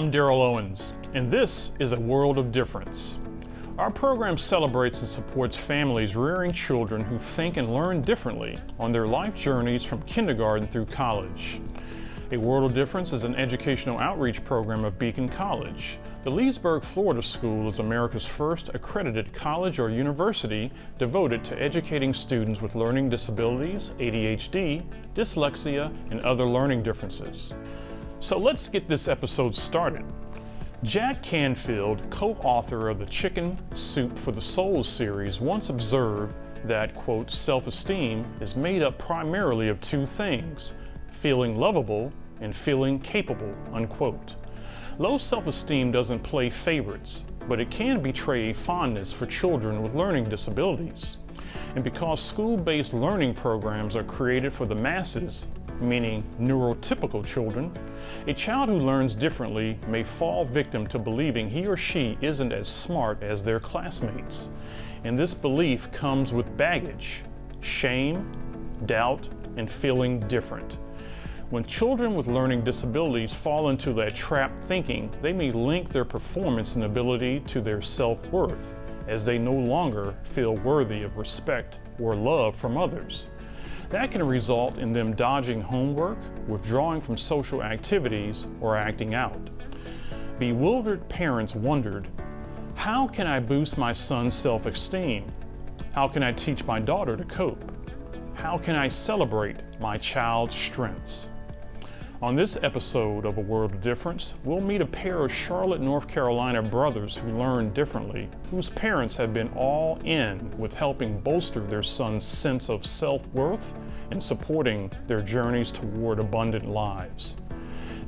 I'm Daryl Owens, and this is A World of Difference. Our program celebrates and supports families rearing children who think and learn differently on their life journeys from kindergarten through college. A World of Difference is an educational outreach program of Beacon College. The Leesburg, Florida School is America's first accredited college or university devoted to educating students with learning disabilities, ADHD, dyslexia, and other learning differences. So let's get this episode started. Jack Canfield, co-author of the Chicken Soup for the Soul series, once observed that, quote, self-esteem is made up primarily of two things, feeling lovable and feeling capable, unquote. Low self-esteem doesn't play favorites, but it can betray a fondness for children with learning disabilities. And because school-based learning programs are created for the masses, meaning neurotypical children, a child who learns differently may fall victim to believing he or she isn't as smart as their classmates. And this belief comes with baggage, shame, doubt, and feeling different. When children with learning disabilities fall into that trapped thinking, they may link their performance and ability to their self-worth, as they no longer feel worthy of respect or love from others. That can result in them dodging homework, withdrawing from social activities, or acting out. Bewildered parents wondered, how can I boost my son's self-esteem? How can I teach my daughter to cope? How can I celebrate my child's strengths? On this episode of A World of Difference, we'll meet a pair of Charlotte, North Carolina brothers who learn differently, whose parents have been all in with helping bolster their son's sense of self-worth and supporting their journeys toward abundant lives.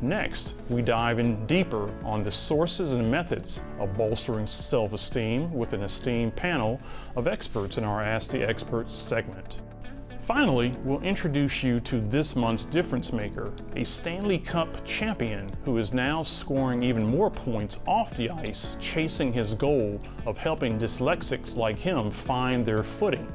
Next, we dive in deeper on the sources and methods of bolstering self-esteem with an esteemed panel of experts in our Ask the Experts segment. Finally, we'll introduce you to this month's difference maker, a Stanley Cup champion who is now scoring even more points off the ice, chasing his goal of helping dyslexics like him find their footing.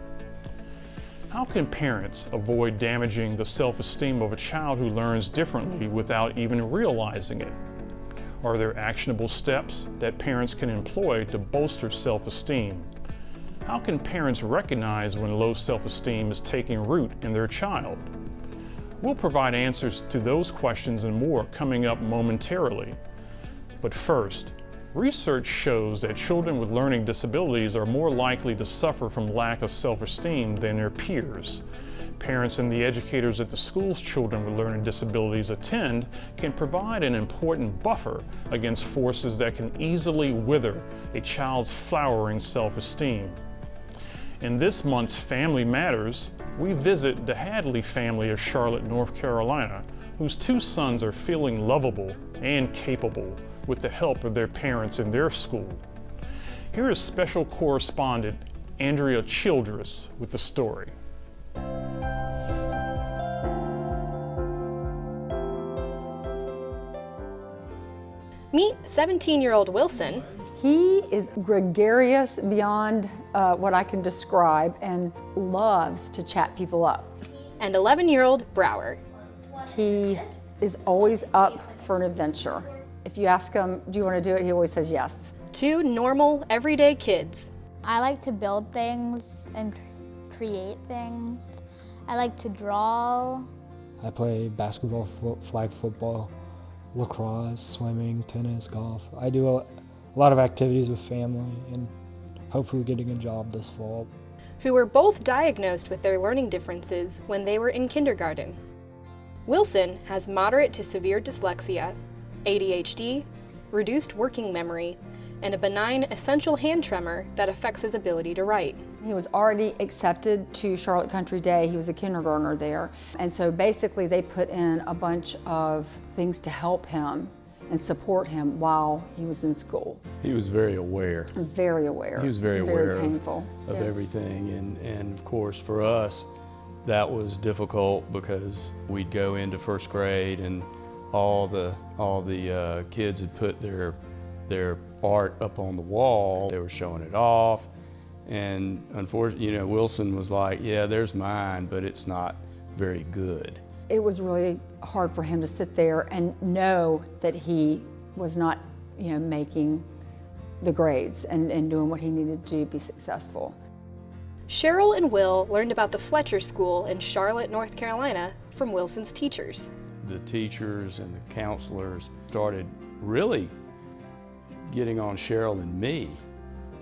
How can parents avoid damaging the self-esteem of a child who learns differently without even realizing it? Are there actionable steps that parents can employ to bolster self-esteem? How can parents recognize when low self-esteem is taking root in their child? We'll provide answers to those questions and more coming up momentarily. But first, research shows that children with learning disabilities are more likely to suffer from lack of self-esteem than their peers. Parents and the educators at the schools children with learning disabilities attend can provide an important buffer against forces that can easily wither a child's flowering self-esteem. In this month's Family Matters, we visit the Hadley family of Charlotte, North Carolina, whose two sons are feeling lovable and capable with the help of their parents in their school. Here is special correspondent Andrea Childress with the story. Meet 17-year-old Wilson. He is gregarious beyond what I can describe and loves to chat people up. And 11-year-old Brower. He is always up for an adventure. If you ask him, do you want to do it? He always says yes. Two normal, everyday kids. I like to build things and create things. I like to draw. I play basketball, flag football, lacrosse, swimming, tennis, golf. I do a lot of activities with family and hopefully getting a job this fall. Who were both diagnosed with their learning differences when they were in kindergarten. Wilson has moderate to severe dyslexia, ADHD, reduced working memory, and a benign essential hand tremor that affects his ability to write. He was already accepted to Charlotte Country Day. He was a kindergartner there. And so basically they put in a bunch of things to help him and support him while he was in school. He was very aware. Very aware. He was very aware painful. of everything. And of course for us, that was difficult because we'd go into first grade and all the kids had put their art up on the wall. They were showing it off. And unfortunately, Wilson was like, yeah, there's mine, but it's not very good. It was really hard for him to sit there and know that he was not, making the grades and doing what he needed to do to be successful. Cheryl and Will learned about the Fletcher School in Charlotte, North Carolina from Wilson's teachers. The teachers and the counselors started really getting on Cheryl and me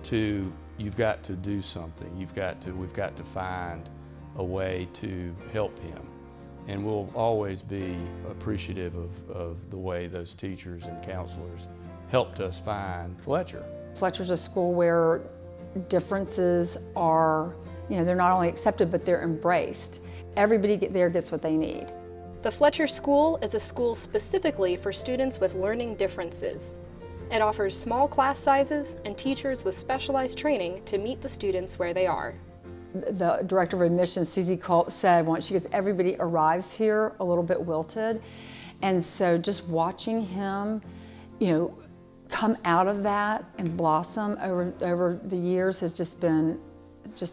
to, you've got to do something, we've got to find a way to help him. And we'll always be appreciative of the way those teachers and counselors helped us find Fletcher. Fletcher's a school where differences are, they're not only accepted, but they're embraced. Everybody there gets what they need. The Fletcher School is a school specifically for students with learning differences. It offers small class sizes and teachers with specialized training to meet the students where they are. The director of admissions, Susie Culp, said once, she goes, everybody arrives here a little bit wilted. And so just watching him, come out of that and blossom over the years has just been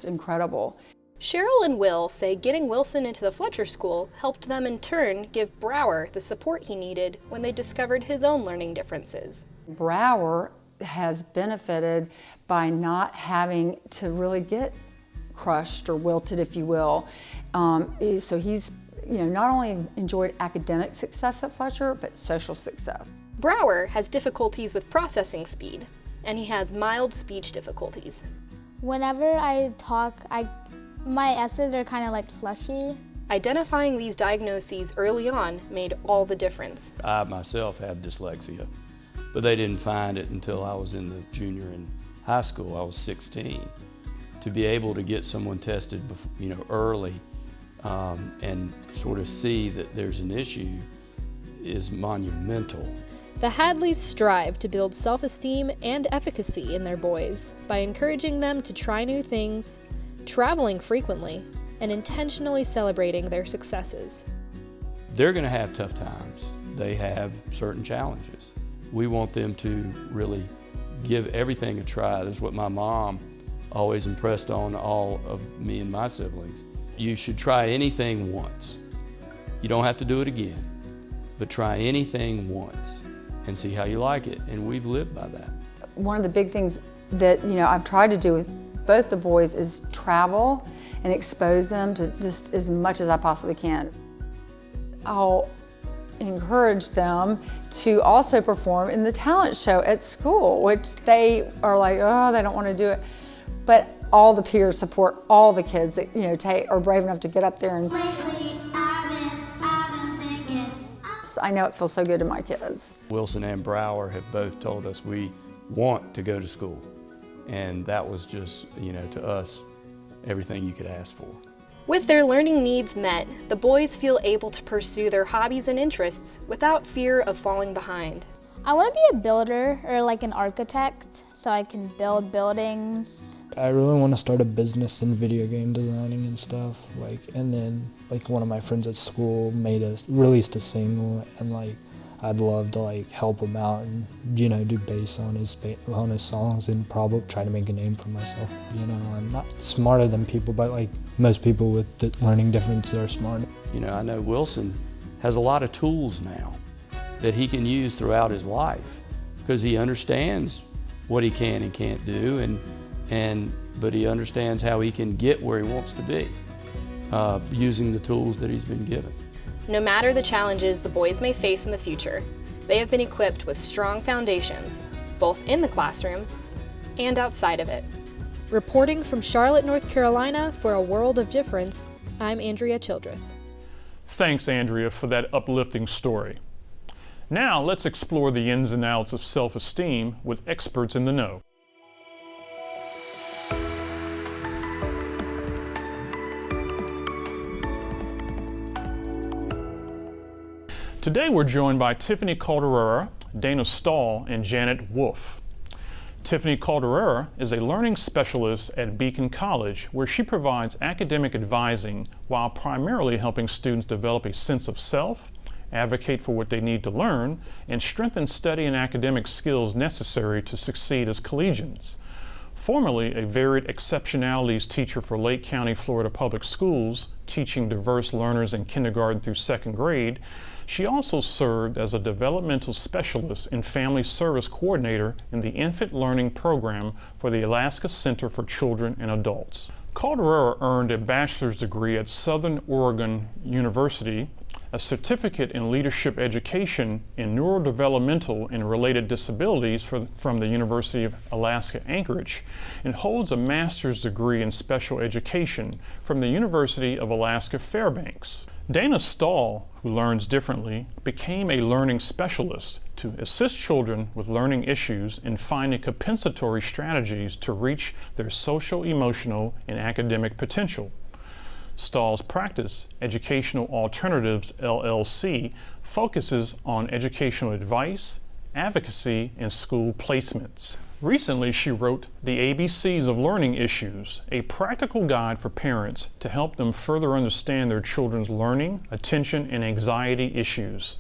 incredible. Cheryl and Will say getting Wilson into the Fletcher School helped them in turn give Brower the support he needed when they discovered his own learning differences. Brower has benefited by not having to really get crushed or wilted, if you will. So he's not only enjoyed academic success at Fletcher, but social success. Brower has difficulties with processing speed, and he has mild speech difficulties. Whenever I talk, my S's are kind of like slushy. Identifying these diagnoses early on made all the difference. I myself have dyslexia, but they didn't find it until I was in the junior in high school. I was 16. To be able to get someone tested, early and sort of see that there's an issue is monumental. The Hadleys strive to build self-esteem and efficacy in their boys by encouraging them to try new things, traveling frequently, and intentionally celebrating their successes. They're going to have tough times. They have certain challenges. We want them to really give everything a try. That's what my mom always impressed on all of me and my siblings. You should try anything once. You don't have to do it again, but try anything once and see how you like it, and we've lived by that. One of the big things that I've tried to do with both the boys is travel and expose them to just as much as I possibly can. I'll encourage them to also perform in the talent show at school, which they are like, oh, they don't want to do it. But all the peers support all the kids that are brave enough to get up there and. Lately, I've been thinking. I know it feels so good to my kids. Wilson and Brower have both told us we want to go to school, and that was just, to us, everything you could ask for. With their learning needs met, the boys feel able to pursue their hobbies and interests without fear of falling behind. I want to be a builder or like an architect so I can build buildings. I really want to start a business in video game designing and stuff. And then one of my friends at school released a single, and I'd love to help him out and do bass on his songs and probably try to make a name for myself. I'm not smarter than people, but most people with learning differences are smart. I know Wilson has a lot of tools now that he can use throughout his life because he understands what he can and can't do, but he understands how he can get where he wants to be using the tools that he's been given. No matter the challenges the boys may face in the future, they have been equipped with strong foundations, both in the classroom and outside of it. Reporting from Charlotte, North Carolina for A World of Difference, I'm Andrea Childress. Thanks, Andrea, for that uplifting story. Now let's explore the ins and outs of self-esteem with experts in the know. Today we're joined by Tiffany Calderera, Dana Stahl, and Janet Wolf. Tiffany Calderera is a learning specialist at Beacon College, where she provides academic advising while primarily helping students develop a sense of self, advocate for what they need to learn, and strengthen study and academic skills necessary to succeed as collegians. Formerly a varied exceptionalities teacher for Lake County, Florida Public Schools, teaching diverse learners in kindergarten through second grade, she also served as a developmental specialist and family service coordinator in the infant learning program for the Alaska Center for Children and Adults. Calderera earned a bachelor's degree at Southern Oregon University, a certificate in leadership education in neurodevelopmental and related disabilities from the University of Alaska Anchorage, and holds a master's degree in special education from the University of Alaska Fairbanks. Dana Stahl, who learns differently, became a learning specialist to assist children with learning issues in finding compensatory strategies to reach their social, emotional, and academic potential. Stahl's practice, Educational Alternatives LLC, focuses on educational advice, advocacy, and school placements. Recently, she wrote The ABCs of Learning Issues, a practical guide for parents to help them further understand their children's learning, attention, and anxiety issues.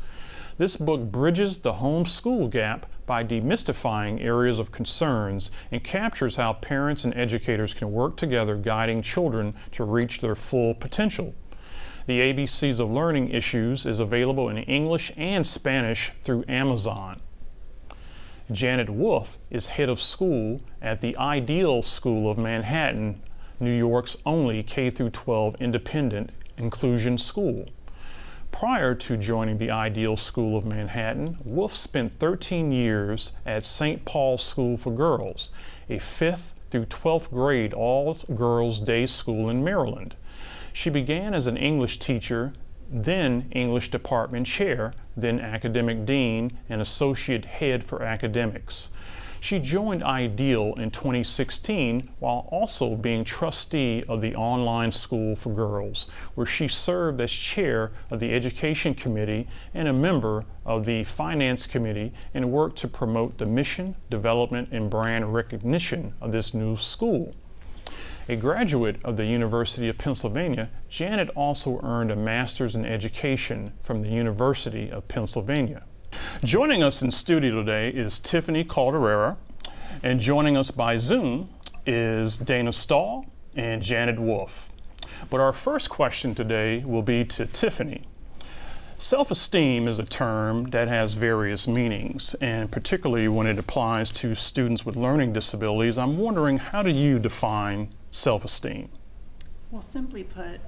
This book bridges the home-school gap by demystifying areas of concerns and captures how parents and educators can work together guiding children to reach their full potential. The ABCs of Learning Issues is available in English and Spanish through Amazon. Janet Wolf is head of school at the Ideal School of Manhattan, New York's only K-12 independent inclusion school. Prior to joining the Ideal School of Manhattan, Wolf spent 13 years at St. Paul's School for Girls, a 5th through 12th grade all-girls day school in Maryland. She began as an English teacher, then English department chair, then academic dean, and associate head for academics. She joined Ideal in 2016 while also being trustee of the Online School for Girls, where she served as chair of the Education Committee and a member of the Finance Committee, and worked to promote the mission, development, and brand recognition of this new school. A graduate of the University of Pennsylvania, Janet also earned a master's in education from the University of Pennsylvania. Joining us in studio today is Tiffany Calderera, and joining us by Zoom is Dana Stahl and Janet Wolf. But our first question today will be to Tiffany. Self-esteem is a term that has various meanings, and particularly when it applies to students with learning disabilities, I'm wondering, how do you define self-esteem? Well, simply put,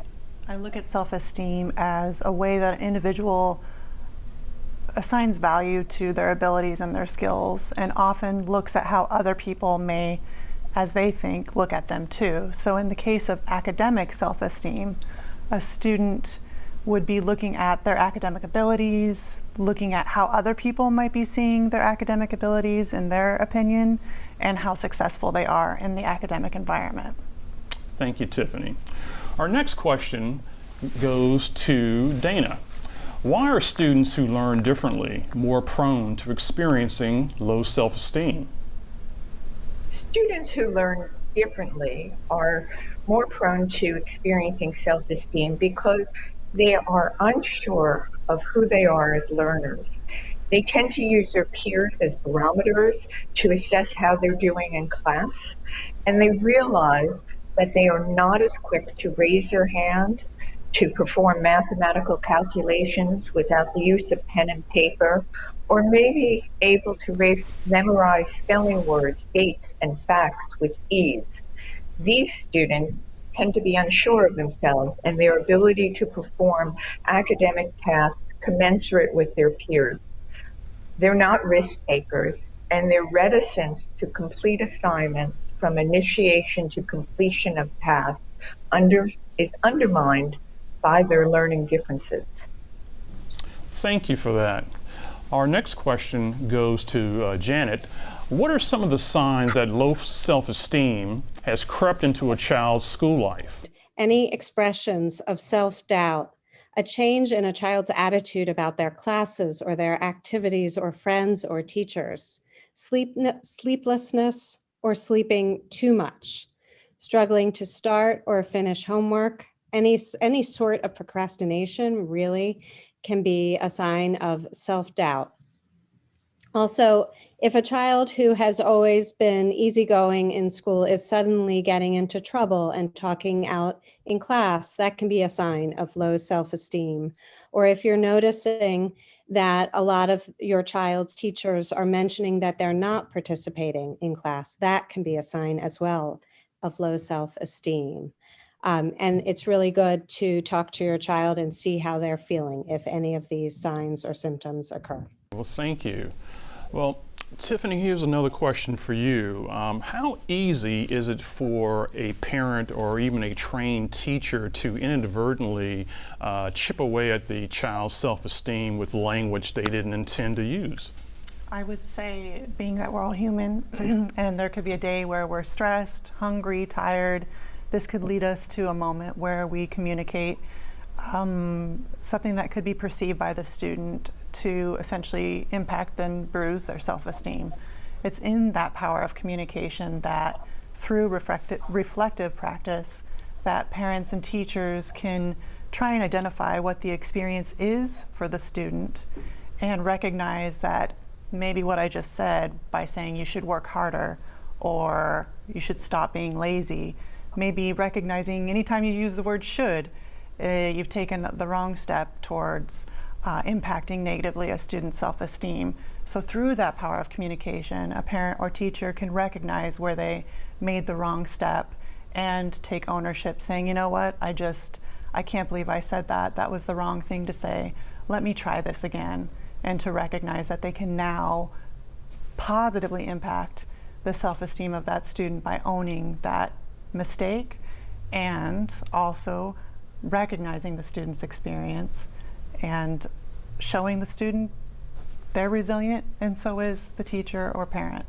I look at self-esteem as a way that an individual assigns value to their abilities and their skills, and often looks at how other people may, as they think, look at them too. So in the case of academic self-esteem, a student would be looking at their academic abilities, looking at how other people might be seeing their academic abilities in their opinion, and how successful they are in the academic environment. Thank you, Tiffany. Our next question goes to Dana. Why are students who learn differently more prone to experiencing low self-esteem? Students who learn differently are more prone to experiencing self-esteem because they are unsure of who they are as learners. They tend to use their peers as barometers to assess how they're doing in class, and they realize that they are not as quick to raise their hand, to perform mathematical calculations without the use of pen and paper, or maybe able to memorize spelling words, dates, and facts with ease. These students tend to be unsure of themselves and their ability to perform academic tasks commensurate with their peers. They're not risk takers, and their reticence to complete assignments from initiation to completion of tasks is undermined by their learning differences. Thank you for that. Our next question goes to Janet. What are some of the signs that low self-esteem has crept into a child's school life? Any expressions of self-doubt, a change in a child's attitude about their classes or their activities or friends or teachers, sleeplessness or sleeping too much, struggling to start or finish homework, any sort of procrastination really can be a sign of self-doubt. Also, if a child who has always been easygoing in school is suddenly getting into trouble and talking out in class, that can be a sign of low self-esteem. Or if you're noticing that a lot of your child's teachers are mentioning that they're not participating in class, that can be a sign as well of low self-esteem. And it's really good to talk to your child and see how they're feeling if any of these signs or symptoms occur. Well, thank you. Well, Tiffany, here's another question for you. How easy is it for a parent or even a trained teacher to inadvertently chip away at the child's self-esteem with language they didn't intend to use? I would say, being that we're all human, and there could be a day where we're stressed, hungry, tired, this could lead us to a moment where we communicate something that could be perceived by the student to essentially impact and bruise their self-esteem. It's in that power of communication that through reflective practice that parents and teachers can try and identify what the experience is for the student and recognize that maybe what I just said by saying you should work harder or you should stop being lazy, maybe recognizing anytime you use the word should, you've taken the wrong step towards impacting negatively a student's self-esteem. So through that power of communication, a parent or teacher can recognize where they made the wrong step and take ownership, saying, you know what, I can't believe I said that. That was the wrong thing to say. Let me try this again. And to recognize that they can now positively impact the self-esteem of that student by owning that mistake and also recognizing the student's experience and showing the student they're resilient and so is the teacher or parent.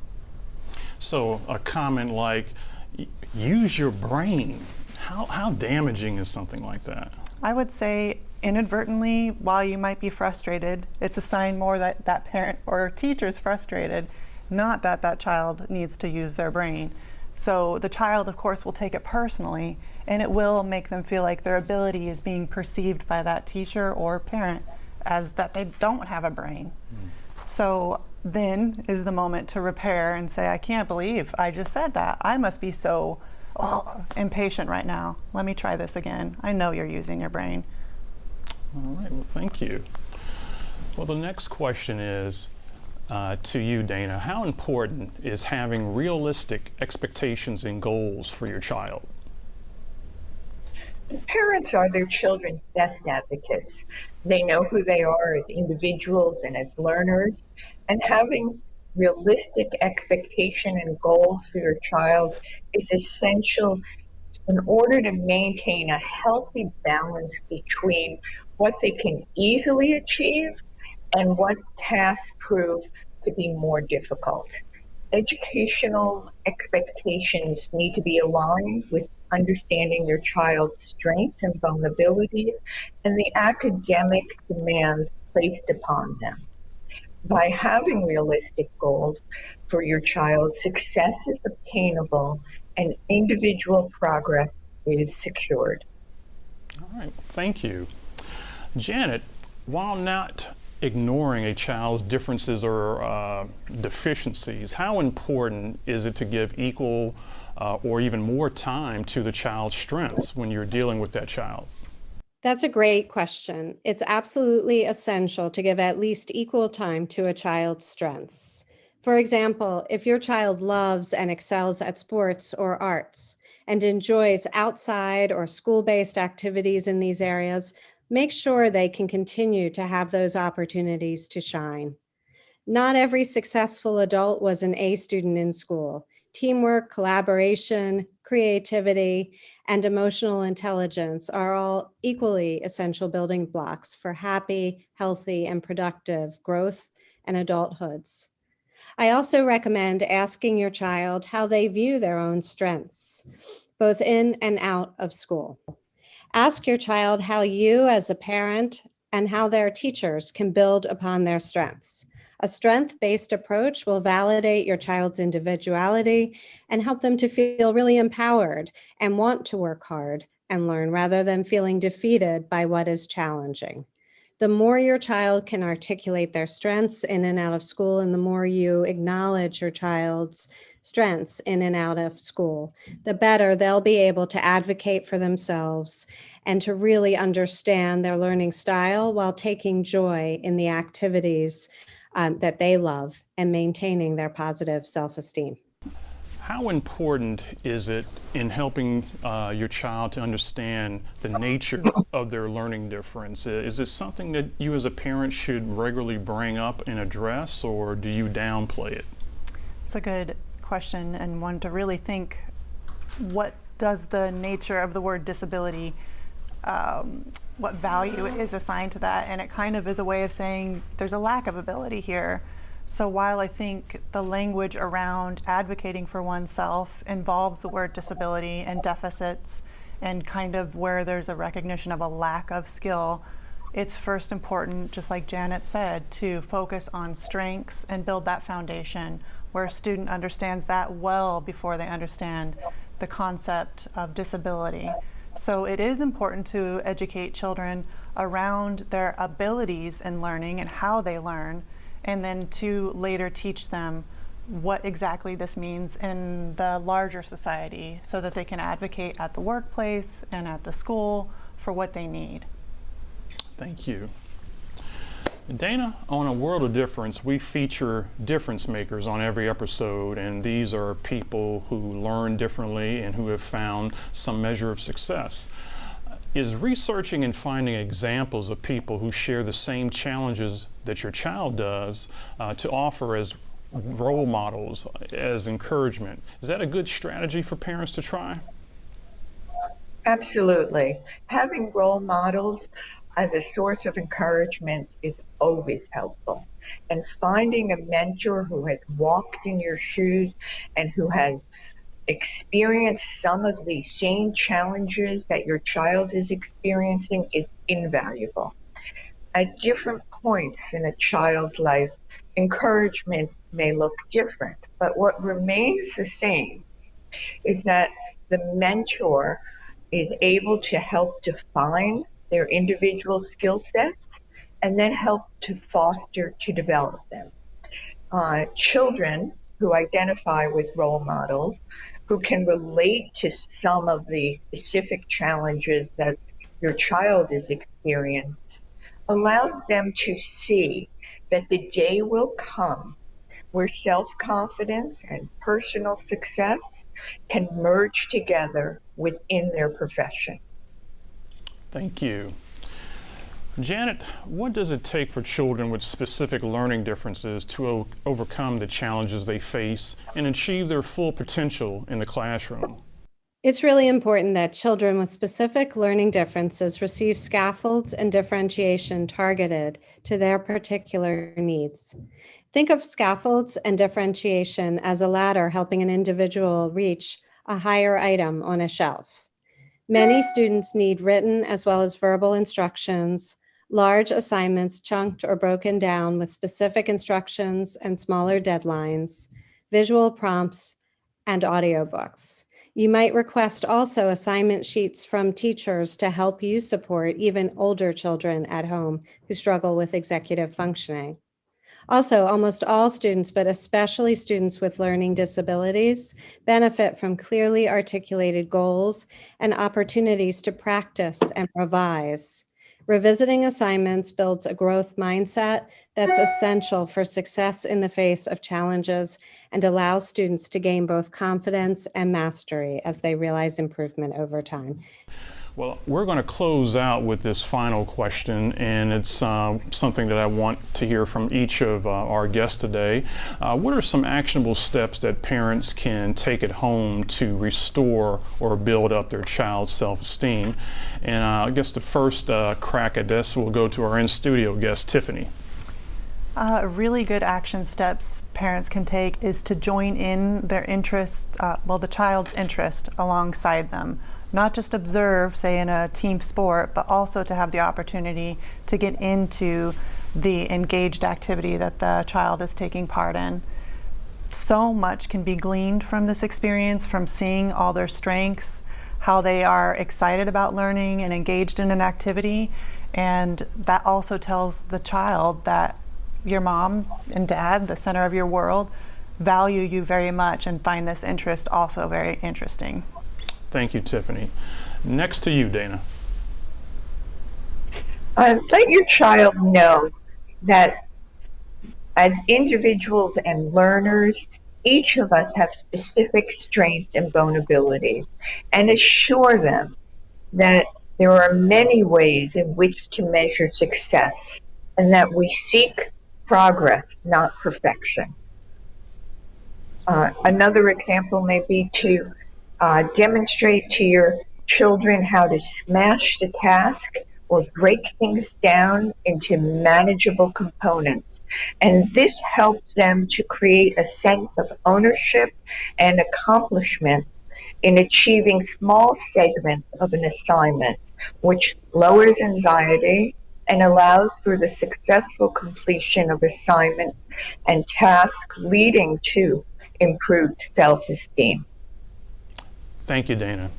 So a comment like, use your brain. How damaging is something like that? I would say inadvertently, while you might be frustrated, it's a sign more that that parent or teacher is frustrated, not that that child needs to use their brain. So the child, of course, will take it personally, and it will make them feel like their ability is being perceived by that teacher or parent as that they don't have a brain. So then is the moment to repair and say, I can't believe I just said that. I must be so impatient right now. Let me try this again. I know you're using your brain. All right, well, thank you. Well, the next question is to you, Dana. How important is having realistic expectations and goals for your child? Parents are their children's best advocates. They know who they are as individuals and as learners, and having realistic expectation and goals for your child is essential in order to maintain a healthy balance between what they can easily achieve and what tasks prove to be more difficult. Educational expectations need to be aligned with understanding your child's strengths and vulnerabilities and the academic demands placed upon them. By having realistic goals for your child, success is obtainable and individual progress is secured. All right, thank you. Janet, while not ignoring a child's differences or deficiencies, how important is it to give equal or even more time to the child's strengths when you're dealing with that child? That's a great question. It's absolutely essential to give at least equal time to a child's strengths. For example, if your child loves and excels at sports or arts and enjoys outside or school-based activities in these areas, make sure they can continue to have those opportunities to shine. Not every successful adult was an A student in school. Teamwork, collaboration, creativity, and emotional intelligence are all equally essential building blocks for happy, healthy, and productive growth and adulthoods. I also recommend asking your child how they view their own strengths, both in and out of school. Ask your child how you as a parent and how their teachers can build upon their strengths. A strength-based approach will validate your child's individuality and help them to feel really empowered and want to work hard and learn rather than feeling defeated by what is challenging. The more your child can articulate their strengths in and out of school, and the more you acknowledge your child's strengths in and out of school, the better they'll be able to advocate for themselves and to really understand their learning style while taking joy in the activities that they love and maintaining their positive self-esteem. How important is it in helping your child to understand the nature of their learning difference? Is this something that you as a parent should regularly bring up and address, or do you downplay it? It's a good question, and one to really think, what does the nature of the word disability, what value is assigned to that? And it kind of is a way of saying there's a lack of ability here. So while I think the language around advocating for oneself involves the word disability and deficits and kind of where there's a recognition of a lack of skill, it's first important, just like Janet said, to focus on strengths and build that foundation where a student understands that well before they understand the concept of disability. So it is important to educate children around their abilities in learning and how they learn, and then to later teach them what exactly this means in the larger society so that they can advocate at the workplace and at the school for what they need. Thank you. Dana, on A World of Difference, we feature difference makers on every episode, and these are people who learn differently and who have found some measure of success. Is researching and finding examples of people who share the same challenges that your child does to offer as role models, as encouragement, is that a good strategy for parents to try? Absolutely. Having role models as a source of encouragement is always helpful. And finding a mentor who has walked in your shoes and who has experienced some of the same challenges that your child is experiencing is invaluable. At different points in a child's life, encouragement may look different, but what remains the same is that the mentor is able to help define their individual skill sets and then help to foster to develop them. Children who identify with role models, who can relate to some of the specific challenges that your child is experiencing, allows them to see that the day will come where self-confidence and personal success can merge together within their profession. Thank you. Janet, what does it take for children with specific learning differences to overcome the challenges they face and achieve their full potential in the classroom? It's really important that children with specific learning differences receive scaffolds and differentiation targeted to their particular needs. Think of scaffolds and differentiation as a ladder helping an individual reach a higher item on a shelf. Many students need written as well as verbal instructions, large assignments chunked or broken down with specific instructions and smaller deadlines, visual prompts, and audiobooks. You might request also assignment sheets from teachers to help you support even older children at home who struggle with executive functioning. Also, almost all students, but especially students with learning disabilities, benefit from clearly articulated goals and opportunities to practice and revise. Revisiting assignments builds a growth mindset that's essential for success in the face of challenges and allows students to gain both confidence and mastery as they realize improvement over time. Well, we're going to close out with this final question, and it's something that I want to hear from each of our guests today. What are some actionable steps that parents can take at home to restore or build up their child's self-esteem? And I guess the first crack at this will go to our in-studio guest, Tiffany. Really good action steps parents can take is to join in their interest, the child's interest alongside them. Not just observe, say in a team sport, but also to have the opportunity to get into the engaged activity that the child is taking part in. So much can be gleaned from this experience, from seeing all their strengths, how they are excited about learning and engaged in an activity, And that also tells the child that your mom and dad, the center of your world, value you very much and find this interest also very interesting. Thank you, Tiffany. Next to you, Dana. Let your child know that as individuals and learners, each of us have specific strengths and vulnerabilities, and assure them that there are many ways in which to measure success and that we seek progress, not perfection. Another example may be to demonstrate to your children how to smash the task or break things down into manageable components. And this helps them to create a sense of ownership and accomplishment in achieving small segments of an assignment, which lowers anxiety and allows for the successful completion of assignments and tasks, leading to improved self-esteem. Thank you, Dana.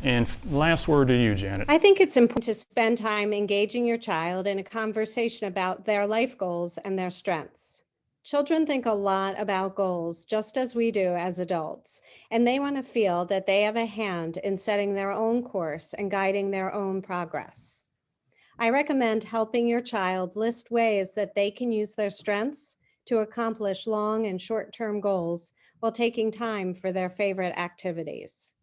And last word to you, Janet. I think it's important to spend time engaging your child in a conversation about their life goals and their strengths. Children think a lot about goals, just as we do as adults, and they want to feel that they have a hand in setting their own course and guiding their own progress. I recommend helping your child list ways that they can use their strengths to accomplish long and short-term goals while taking time for their favorite activities.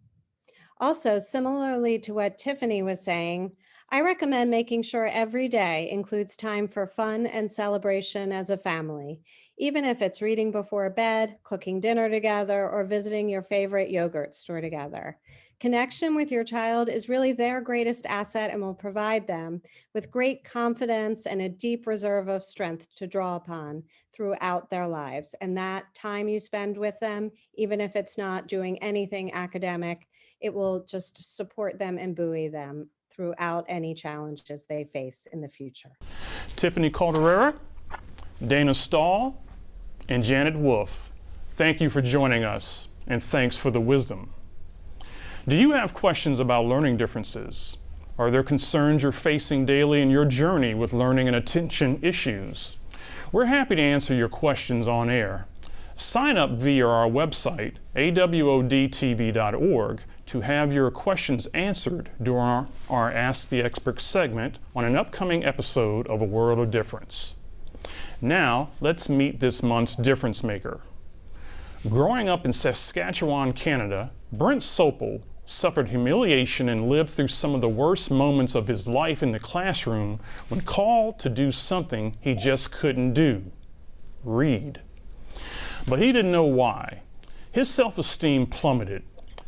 Also, similarly to what Tiffany was saying, I recommend making sure every day includes time for fun and celebration as a family, even if it's reading before bed, cooking dinner together, or visiting your favorite yogurt store together. Connection with your child is really their greatest asset and will provide them with great confidence and a deep reserve of strength to draw upon throughout their lives. And that time you spend with them, even if it's not doing anything academic, it will just support them and buoy them throughout any challenges they face in the future. Tiffany Calderera, Dana Stahl, and Janet Wolf, thank you for joining us, and thanks for the wisdom. Do you have questions about learning differences? Are there concerns you're facing daily in your journey with learning and attention issues? We're happy to answer your questions on air. Sign up via our website, awodtv.org, to have your questions answered during our Ask the Expert segment on an upcoming episode of A World of Difference. Now, let's meet this month's difference maker. Growing up in Saskatchewan, Canada, Brent Sopple suffered humiliation and lived through some of the worst moments of his life in the classroom when called to do something he just couldn't do: read. But he didn't know why. His self-esteem plummeted.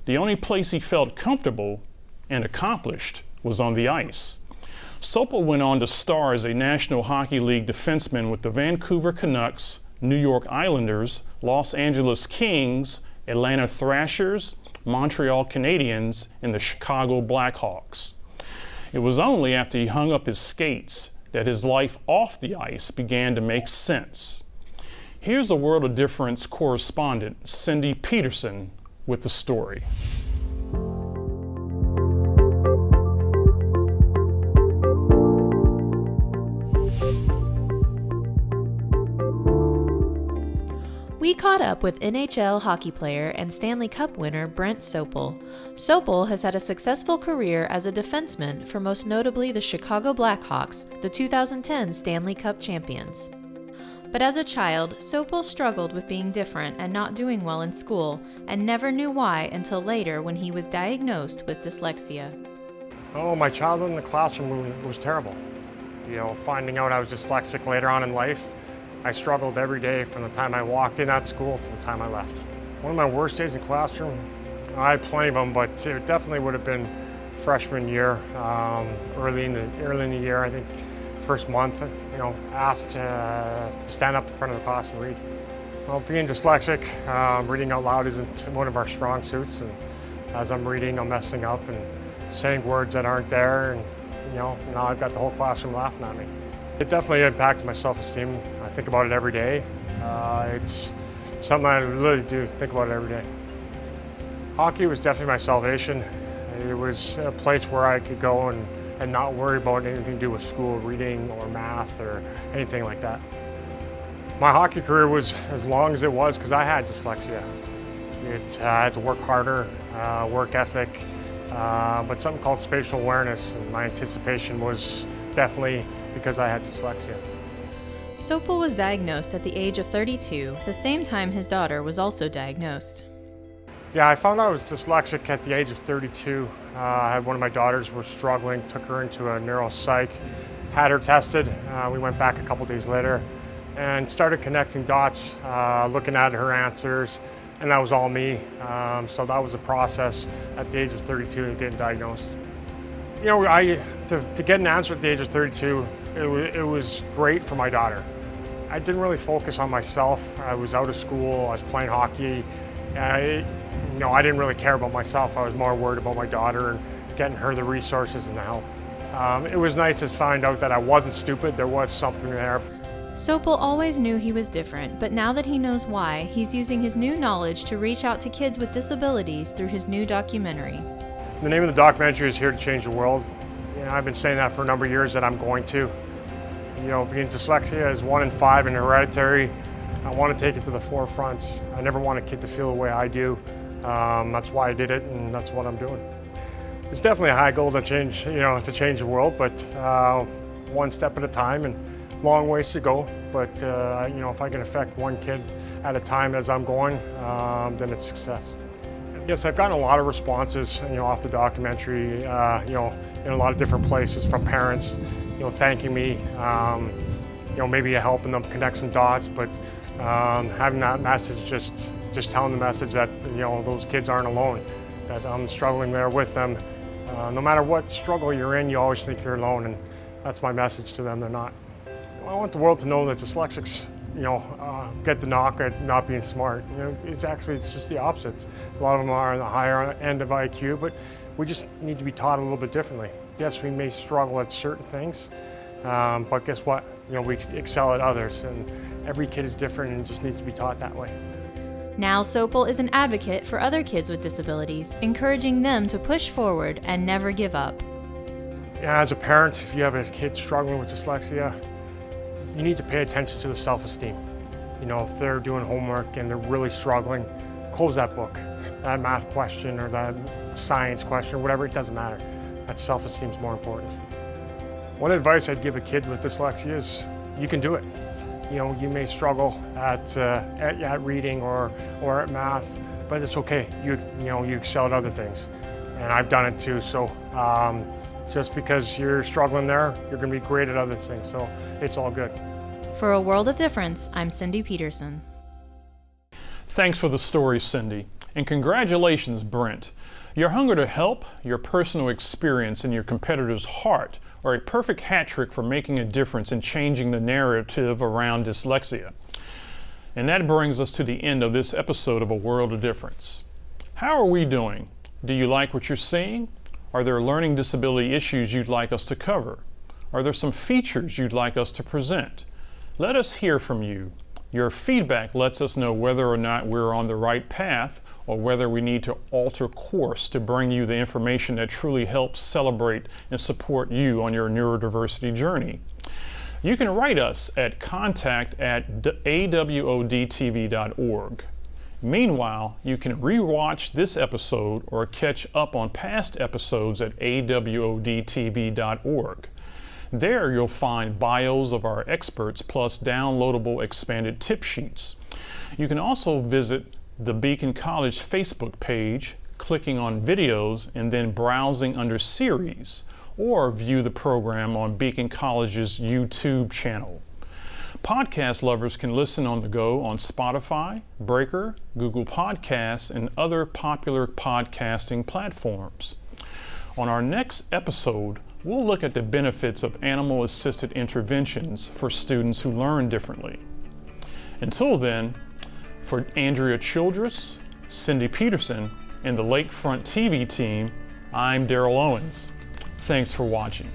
The only place he felt comfortable and accomplished was on the ice. Sopple went on to star as a National Hockey League defenseman with the Vancouver Canucks, New York Islanders, Los Angeles Kings, Atlanta Thrashers, Montreal Canadiens, and the Chicago Blackhawks. It was only after he hung up his skates that his life off the ice began to make sense. Here's A World of Difference correspondent Cindy Peterson with the story. We caught up with NHL hockey player and Stanley Cup winner Brent Sopple. Sopple has had a successful career as a defenseman for most notably the Chicago Blackhawks, the 2010 Stanley Cup champions. But as a child, Sopple struggled with being different and not doing well in school, and never knew why until later when he was diagnosed with dyslexia. Oh, my childhood in the classroom was terrible. Finding out I was dyslexic later on in life, I struggled every day from the time I walked in that school to the time I left. One of my worst days in classroom, I had plenty of them, but it definitely would have been freshman year, early in the year, I think. First month, asked to stand up in front of the class and read. Well, being dyslexic, reading out loud isn't one of our strong suits, and as I'm reading, I'm messing up and saying words that aren't there, and now I've got the whole classroom laughing at me. It definitely impacted my self-esteem. I think about it every day. It's something I really do think about it every day. Hockey was definitely my salvation. It was a place where I could go and and not worry about anything to do with school, reading or math or anything like that. My hockey career was as long as it was because I had dyslexia. I had to work harder, work ethic, but something called spatial awareness, and my anticipation was definitely because I had dyslexia. Sopple was diagnosed at the age of 32, the same time his daughter was also diagnosed. Yeah, I found out I was dyslexic at the age of 32. I had one of my daughters was struggling, took her into a neuropsych, had her tested. We went back a couple days later and started connecting dots, looking at her answers, and that was all me. So that was a process at the age of 32 of getting diagnosed. You know, to get an answer at the age of 32, it was great for my daughter. I didn't really focus on myself. I was out of school, I was playing hockey. I didn't really care about myself. I was more worried about my daughter and getting her the resources and the help. It was nice to find out that I wasn't stupid, there was something there. Sopple always knew he was different, but now that he knows why, he's using his new knowledge to reach out to kids with disabilities through his new documentary. The name of the documentary is Here to Change the World. You know, I've been saying that for a number of years that I'm going to. You know, being dyslexia is 1 in 5 and hereditary. I want to take it to the forefront. I never want a kid to feel the way I do. That's why I did it, and that's what I'm doing. It's definitely a high goal to change, the world, but one step at a time, and long ways to go. But if I can affect one kid at a time as I'm going, then it's success. Yes, I've gotten a lot of responses, off the documentary, in a lot of different places from parents, thanking me, maybe helping them connect some dots, but having that message, just telling the message that, those kids aren't alone, that I'm struggling there with them. No matter what struggle you're in, you always think you're alone, and that's my message to them, they're not. I want the world to know that dyslexics, get the knock at not being smart. It's just the opposite. A lot of them are on the higher end of IQ, but we just need to be taught a little bit differently. Yes, we may struggle at certain things, but guess what? We excel at others, and every kid is different and just needs to be taught that way. Now Sopple is an advocate for other kids with disabilities, encouraging them to push forward and never give up. As a parent, if you have a kid struggling with dyslexia, you need to pay attention to the self-esteem. If they're doing homework and they're really struggling, close that book. That math question or that science question, whatever, it doesn't matter. That self-esteem is more important. One advice I'd give a kid with dyslexia is you can do it. You may struggle at reading or at math, but it's okay. You excel at other things, and I've done it too. So just because you're struggling there, you're going to be great at other things. So it's all good. For A World of Difference, I'm Cindy Peterson. Thanks for the story, Cindy, and congratulations, Brent. Your hunger to help, your personal experience, and your competitor's heart are a perfect hat trick for making a difference in changing the narrative around dyslexia. And that brings us to the end of this episode of A World of Difference. How are we doing? Do you like what you're seeing? Are there learning disability issues you'd like us to cover? Are there some features you'd like us to present? Let us hear from you. Your feedback lets us know whether or not we're on the right path or whether we need to alter course to bring you the information that truly helps celebrate and support you on your neurodiversity journey. You can write us at contact@awodtv.org. Meanwhile, you can rewatch this episode or catch up on past episodes at awodtv.org. There you'll find bios of our experts plus downloadable expanded tip sheets. You can also visit the Beacon College Facebook page, clicking on videos and then browsing under series, or view the program on Beacon College's YouTube channel. Podcast lovers can listen on the go on Spotify, Breaker, Google Podcasts, and other popular podcasting platforms. On our next episode, we'll look at the benefits of animal-assisted interventions for students who learn differently. Until then, for Andrea Childress, Cindy Peterson, and the Lakefront TV team, I'm Daryl Owens. Thanks for watching.